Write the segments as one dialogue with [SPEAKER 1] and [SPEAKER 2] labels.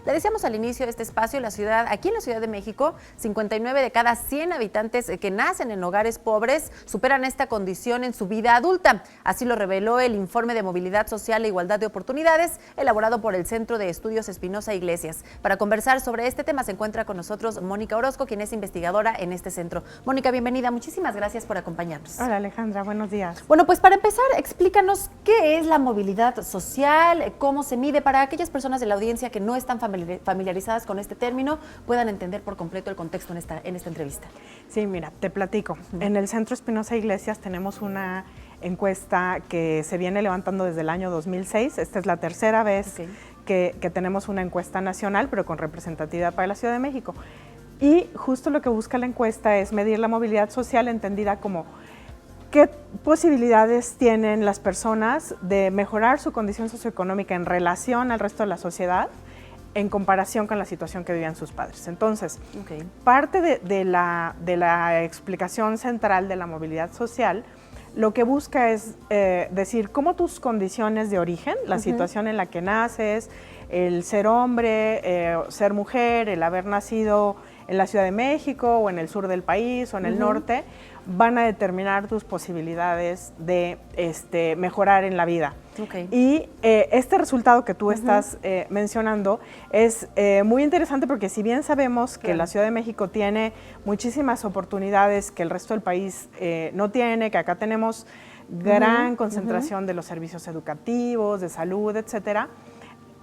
[SPEAKER 1] Le decíamos al inicio de este espacio, aquí en la Ciudad de México, 59 de cada 100 habitantes que nacen en hogares pobres superan esta condición en su vida adulta. Así lo reveló el informe de movilidad social e igualdad de oportunidades, elaborado por el Centro de Estudios Espinosa Iglesias. Para conversar sobre este tema se encuentra con nosotros Mónica Orozco, quien es investigadora en este centro. Mónica, bienvenida. Muchísimas gracias por acompañarnos.
[SPEAKER 2] Hola, Alejandra. Buenos días.
[SPEAKER 1] Bueno, pues para empezar, explícanos qué es la movilidad social, cómo se mide, para aquellas personas de la audiencia que no están familiarizadas con este término, puedan entender por completo el contexto en esta entrevista.
[SPEAKER 2] Sí, mira, te platico. En el Centro Espinosa Iglesias tenemos una encuesta que se viene levantando desde el año 2006. Esta es la tercera vez que tenemos una encuesta nacional, pero con representatividad para la Ciudad de México. Y justo lo que busca la encuesta es medir la movilidad social entendida como qué posibilidades tienen las personas de mejorar su condición socioeconómica en relación al resto de la sociedad en comparación con la situación que vivían sus padres. Entonces, parte de la explicación central de la movilidad social lo que busca es decir cómo tus condiciones de origen, la situación en la que naces, el ser hombre, ser mujer, el haber nacido en la Ciudad de México o en el sur del país o en el norte, van a determinar tus posibilidades de mejorar en la vida. Y este resultado que tú estás mencionando es muy interesante porque si bien sabemos que la Ciudad de México tiene muchísimas oportunidades que el resto del país no tiene, que acá tenemos gran concentración de los servicios educativos, de salud, etcétera,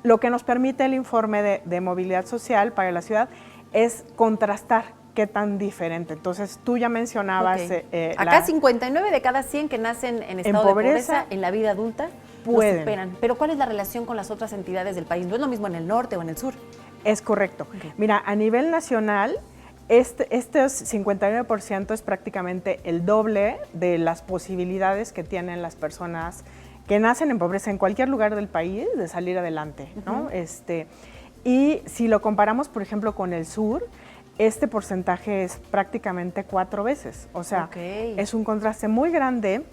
[SPEAKER 2] lo que nos permite el informe de movilidad social para la ciudad es contrastar qué tan diferente. Entonces, tú ya mencionabas...
[SPEAKER 1] Acá 59 de cada 100 que nacen en estado de pobreza en la vida adulta lo superan. Pero ¿cuál es la relación con las otras entidades del país? ¿No es lo mismo en el norte o en el sur?
[SPEAKER 2] Es correcto. Mira, a nivel nacional, este 59% es prácticamente el doble de las posibilidades que tienen las personas que nacen en pobreza en cualquier lugar del país de salir adelante, ¿no? Y si lo comparamos, por ejemplo, con el sur, este porcentaje es prácticamente 4 veces. O sea, es un contraste muy grande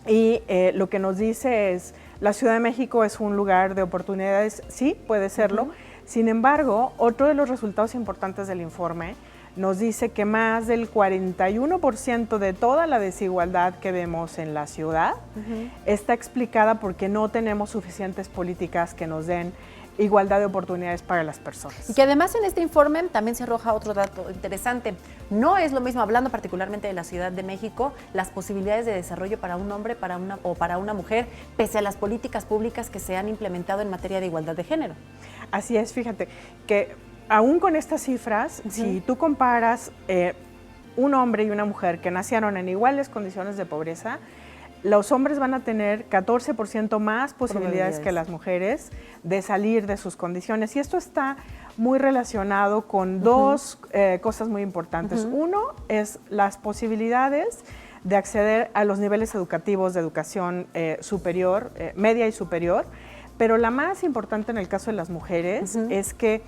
[SPEAKER 2] y lo que nos dice es, la Ciudad de México es un lugar de oportunidades, sí, puede serlo. Sin embargo, otro de los resultados importantes del informe nos dice que más del 41% de toda la desigualdad que vemos en la ciudad está explicada porque no tenemos suficientes políticas que nos den igualdad de oportunidades para las personas.
[SPEAKER 1] Y que además en este informe también se arroja otro dato interesante. No es lo mismo, hablando particularmente de la Ciudad de México, las posibilidades de desarrollo para un hombre para una mujer, pese a las políticas públicas que se han implementado en materia de igualdad de género.
[SPEAKER 2] Así es, fíjate, que aún con estas cifras, si tú comparas un hombre y una mujer que nacieron en iguales condiciones de pobreza, los hombres van a tener 14% más posibilidades que las mujeres de salir de sus condiciones. Y esto está muy relacionado con dos cosas muy importantes. Uno es las posibilidades de acceder a los niveles educativos de educación superior, media y superior. Pero la más importante en el caso de las mujeres es que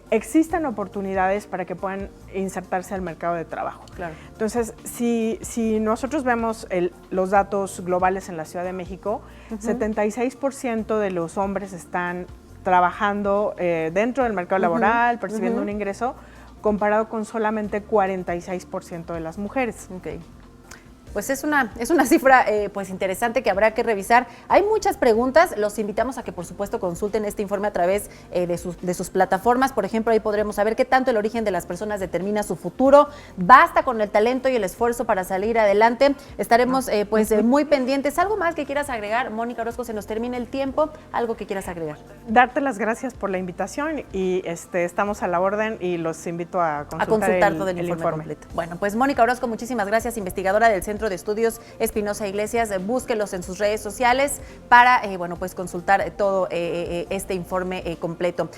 [SPEAKER 2] existen oportunidades para que puedan insertarse al mercado de trabajo. Entonces, si nosotros vemos los datos globales en la Ciudad de México, 76% de los hombres están trabajando dentro del mercado laboral, percibiendo un ingreso, comparado con solamente 46% de las mujeres.
[SPEAKER 1] Pues es una cifra pues interesante que habrá que revisar. Hay muchas preguntas, los invitamos a que por supuesto consulten este informe a través de sus plataformas. Por ejemplo, ahí podremos saber qué tanto el origen de las personas determina su futuro. Basta con el talento y el esfuerzo para salir adelante. Estaremos muy pendientes. ¿Algo más que quieras agregar? Mónica Orozco, se nos termina el tiempo. ¿Algo que quieras agregar?
[SPEAKER 2] Darte las gracias por la invitación y estamos a la orden y los invito a consultar
[SPEAKER 1] todo el informe completo. Bueno, pues Mónica Orozco, muchísimas gracias, investigadora del Centro de Estudios Espinosa Iglesias. Búsquelos en sus redes sociales para consultar todo este informe completo.